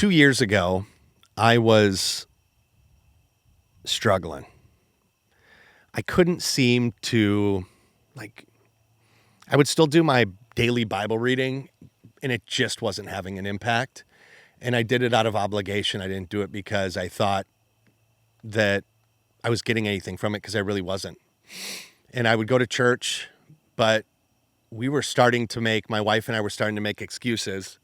2 years ago, I was struggling. I couldn't seem to, I would still do my daily Bible reading, and it just wasn't having an impact. And I did it out of obligation. I didn't do it because I thought that I was getting anything from it, because I really wasn't. And I would go to church, but my wife and I were starting to make excuses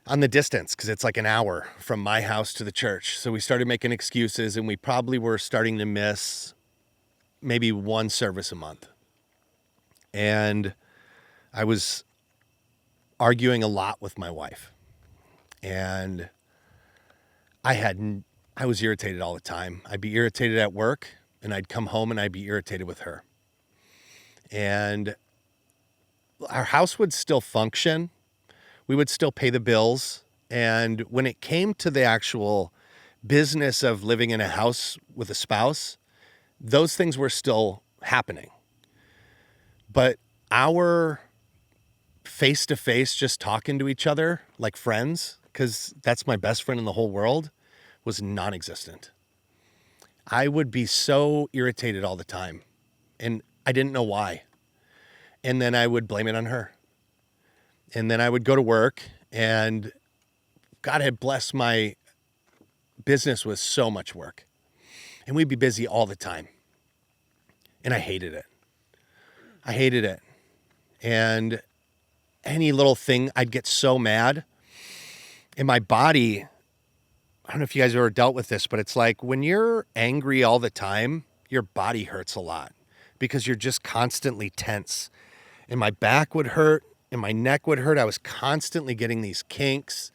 on the distance, because it's like an hour from my house to the church. So we started making excuses, and we probably were starting to miss maybe one service a month. And I was arguing a lot with my wife. And I was irritated all the time. I'd be irritated at work, and I'd come home and I'd be irritated with her. And our house would still function. We would still pay the bills. And when it came to the actual business of living in a house with a spouse, those things were still happening. But our face-to-face, just talking to each other like friends, because that's my best friend in the whole world, was non-existent. I would be so irritated all the time, and I didn't know why. And then I would blame it on her. And then I would go to work, and God had blessed my business with so much work. And we'd be busy all the time. And I hated it. And any little thing, I'd get so mad. And my body, I don't know if you guys have ever dealt with this, but it's like when you're angry all the time, your body hurts a lot because you're just constantly tense. And my back would hurt and my neck would hurt. I was constantly getting these kinks.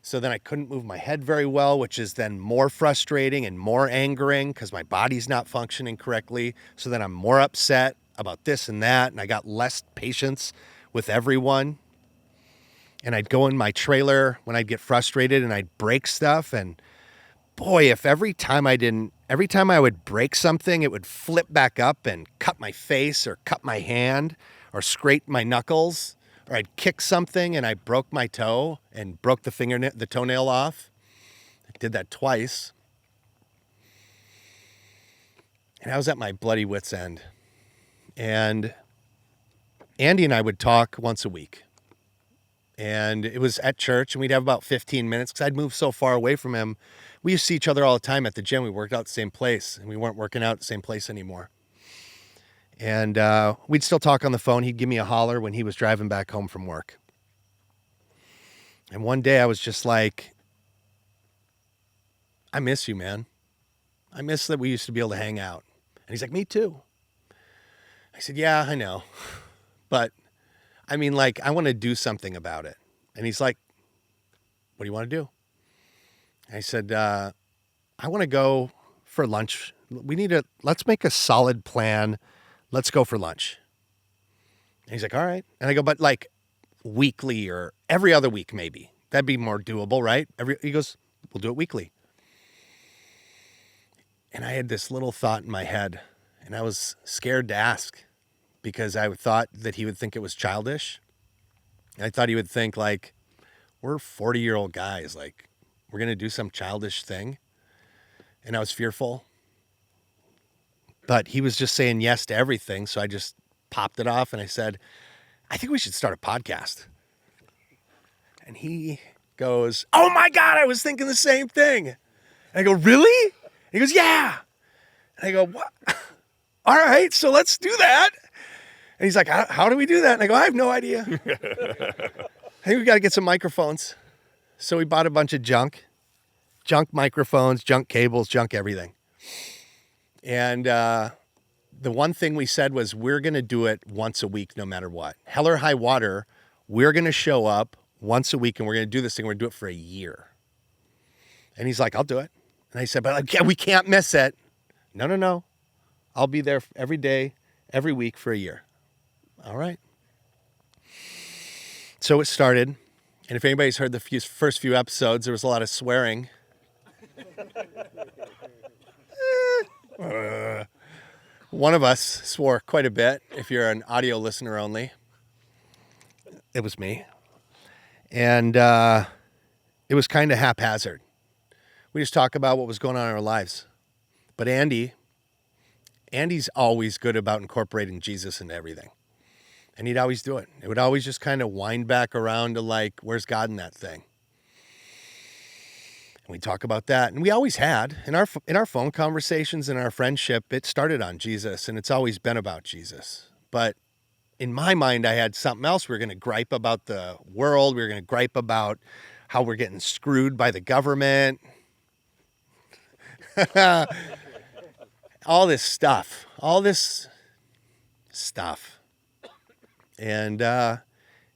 So then I couldn't move my head very well, which is then more frustrating and more angering because my body's not functioning correctly. So then I'm more upset about this and that. And I got less patience with everyone. And I'd go in my trailer when I'd get frustrated and I'd break stuff. And boy, if every time I would break something, it would flip back up and cut my face or cut my hand or scrape my knuckles, or I'd kick something and I broke my toe and broke the toenail off. I did that twice. And I was at my bloody wit's end. And Andy and I would talk once a week. And it was at church, and we'd have about 15 minutes because I'd moved so far away from him. We used to see each other all the time at the gym. We worked out at the same place, and we weren't working out at the same place anymore. And we'd still talk on the phone. He'd give me a holler when he was driving back home from work. And one day I was just like, I miss you, man. I miss that we used to be able to hang out. And he's like, me too. I said, yeah, I know. But I mean, like, I want to do something about it. And he's like, what do you want to do? And I said, I want to go for lunch. Let's make a solid plan. Let's go for lunch. And he's like, all right. And I go, but like weekly or every other week, maybe. That'd be more doable, right? He goes, we'll do it weekly. And I had this little thought in my head, and I was scared to ask, because I thought that he would think it was childish. And I thought he would think, like, we're 40-year-old guys. Like, we're going to do some childish thing. And I was fearful. But he was just saying yes to everything. So I just popped it off and I said, I think we should start a podcast. And he goes, oh my God, I was thinking the same thing. And I go, really? And he goes, yeah. And I go, what? All right, so let's do that. And he's like, how do we do that? And I go, I have no idea. I think we got to get some microphones. So we bought a bunch of junk microphones, junk cables, junk everything. And the one thing we said was, we're going to do it once a week, no matter what. Hell or high water, we're going to show up once a week and we're going to do this thing. We're going to do it for a year. And he's like, I'll do it. And I said, but we can't miss it. No. I'll be there every day, every week for a year. All right. So it started. And if anybody's heard the first few episodes, there was a lot of swearing. One of us swore quite a bit, if you're an audio listener only. It was me. And it was kind of haphazard. We just talk about what was going on in our lives. But Andy's always good about incorporating Jesus into everything. And he'd always do it. It would always just kind of wind back around to like, where's God in that thing? And we talk about that. And we always had in our phone conversations and our friendship, it started on Jesus and it's always been about Jesus. But in my mind, I had something else. We were going to gripe about the world. We were going to gripe about how we're getting screwed by the government. All this stuff. And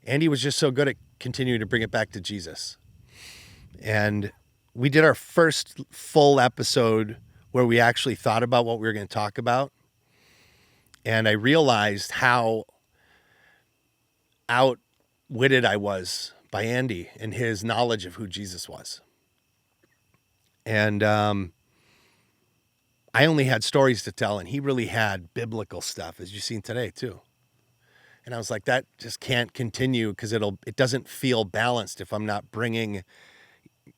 Andy was just so good at continuing to bring it back to Jesus. And we did our first full episode where we actually thought about what we were going to talk about. And I realized how outwitted I was by Andy and his knowledge of who Jesus was. And I only had stories to tell, and he really had biblical stuff, as you've seen today too. And I was like, that just can't continue because it doesn't feel balanced if I'm not bringing,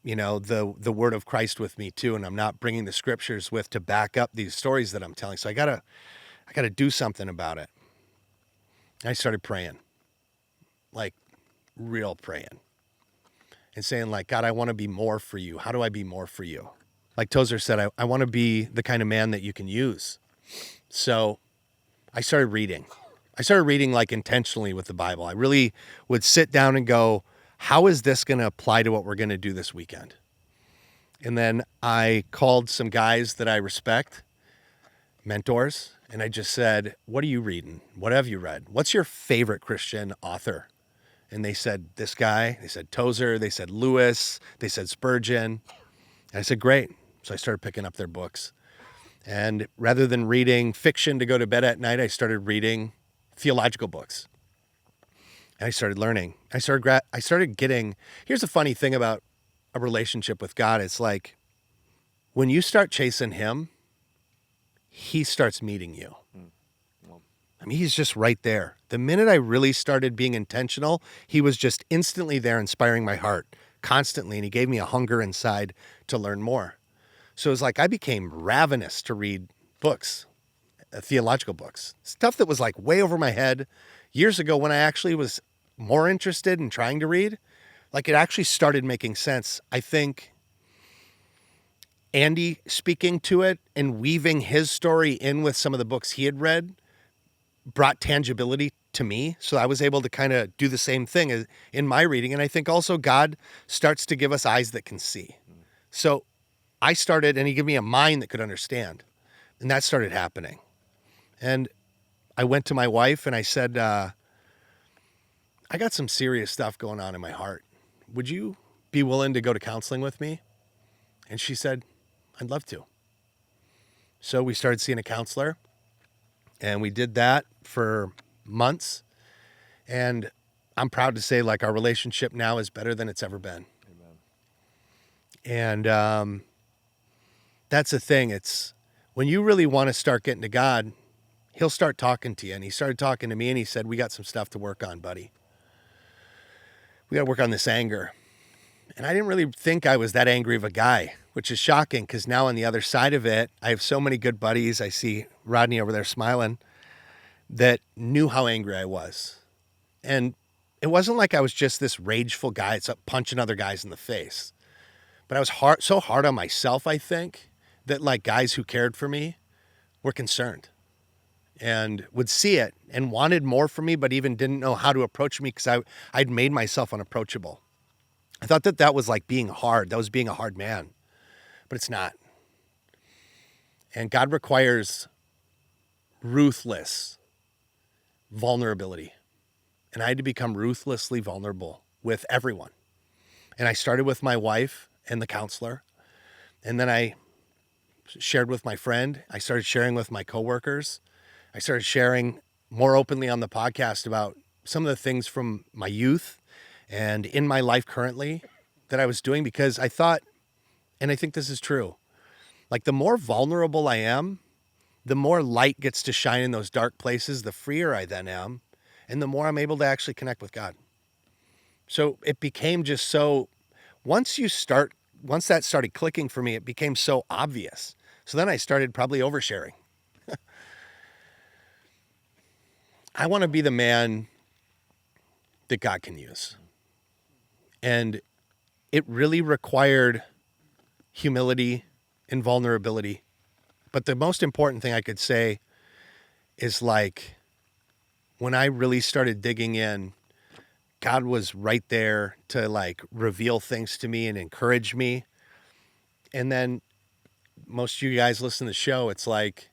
the word of Christ with me too, and I'm not bringing the scriptures to back up these stories that I'm telling. So I gotta do something about it. And I started praying, like real praying, and saying like, God, I want to be more for you. How do I be more for you? Like Tozer said, I want to be the kind of man that you can use. So I started reading. Like intentionally with the Bible. I really would sit down and go, how is this going to apply to what we're going to do this weekend? And then I called some guys that I respect, mentors, and I just said, what are you reading? What have you read? What's your favorite Christian author? And they said, this guy. They said Tozer. They said Lewis. They said Spurgeon. And I said, great. So I started picking up their books. And rather than reading fiction to go to bed at night, I started reading theological books. And I started learning. I started getting, here's the funny thing about a relationship with God. It's like when you start chasing him, he starts meeting you. I mean, he's just right there. The minute I really started being intentional, he was just instantly there, inspiring my heart constantly. And he gave me a hunger inside to learn more. So it was like I became ravenous to read books, theological books, stuff that was like way over my head years ago when I actually was more interested in trying to read. Like it actually started making sense. I think Andy speaking to it and weaving his story in with some of the books he had read brought tangibility to me. So I was able to kind of do the same thing in my reading. And I think also God starts to give us eyes that can see. So I started, and he gave me a mind that could understand. And that started happening. And I went to my wife and I said, I got some serious stuff going on in my heart. Would you be willing to go to counseling with me? And she said, I'd love to. So we started seeing a counselor, and we did that for months. And I'm proud to say, like, our relationship now is better than it's ever been. Amen. And that's the thing. It's when you really want to start getting to God, he'll start talking to you. And he started talking to me, and he said, we got some stuff to work on, buddy. We got to work on this anger. And I didn't really think I was that angry of a guy, which is shocking because now on the other side of it, I have so many good buddies. I see Rodney over there smiling that knew how angry I was. And it wasn't like I was just this rageful guy that's up punching other guys in the face. But I was so hard on myself, I think, that like guys who cared for me were concerned and would see it and wanted more from me, but even didn't know how to approach me because I'd made myself unapproachable. I thought that was like being hard. That was being a hard man, but it's not. And God requires ruthless vulnerability. And I had to become ruthlessly vulnerable with everyone. And I started with my wife and the counselor. And then I shared with my friend. I started sharing with my coworkers. I started sharing more openly on the podcast about some of the things from my youth and in my life currently that I was doing because I thought, and I think this is true, like the more vulnerable I am, the more light gets to shine in those dark places, the freer I then am, and the more I'm able to actually connect with God. So it became just so once that started clicking for me, it became so obvious. So then I started probably oversharing. I want to be the man that God can use. And it really required humility and vulnerability. But the most important thing I could say is like when I really started digging in, God was right there to like reveal things to me and encourage me. And then most of you guys listen to the show, it's like,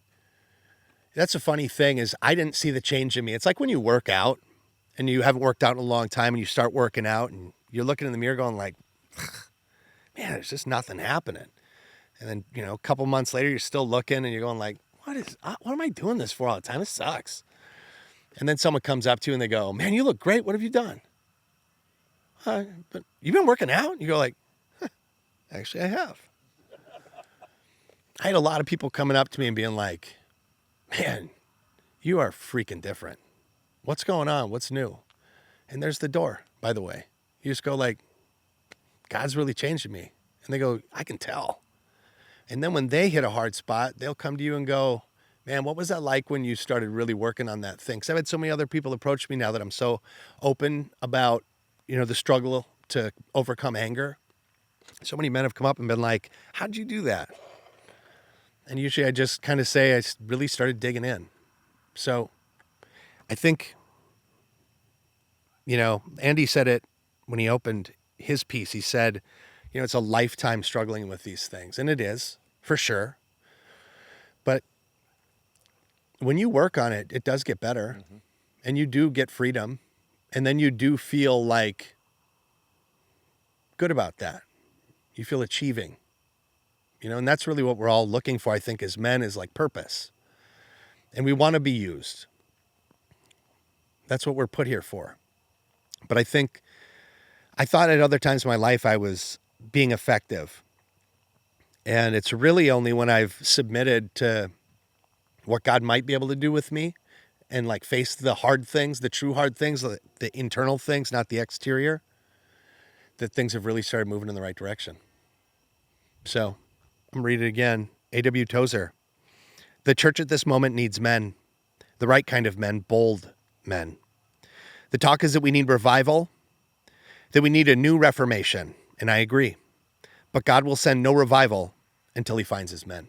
that's a funny thing is I didn't see the change in me. It's like when you work out and you haven't worked out in a long time and you start working out and you're looking in the mirror going like, man, there's just nothing happening. And then, you know, a couple months later, you're still looking and you're going like, what am I doing this for all the time? This sucks. And then someone comes up to you and they go, man, you look great. What have you done? But you've been working out? You go like, actually I have. I had a lot of people coming up to me and being like, man, you are freaking different. What's going on? What's new? And there's the door, by the way. You just go like, God's really changed me. And they go, I can tell. And then when they hit a hard spot, they'll come to you and go, man, what was that like when you started really working on that thing? Because I've had so many other people approach me now that I'm so open about, you know, the struggle to overcome anger. So many men have come up and been like, how'd you do that? And usually I just kind of say I really started digging in. So I think, you know, Andy said it when he opened his piece. He said, you know, it's a lifetime struggling with these things. And it is, for sure. But when you work on it, it does get better. Mm-hmm. And you do get freedom. And then you do feel like good about that. You feel achieving. You know, and that's really what we're all looking for, I think, as men, is like purpose. And we want to be used. That's what we're put here for. But I thought at other times in my life I was being effective. And it's really only when I've submitted to what God might be able to do with me and like face the hard things, the true hard things, the internal things, not the exterior, that things have really started moving in the right direction. So I'm reading it again. A.W. Tozer. The church at this moment needs men, the right kind of men, bold men. The talk is that we need revival, that we need a new reformation, and I agree. But God will send no revival until he finds his men.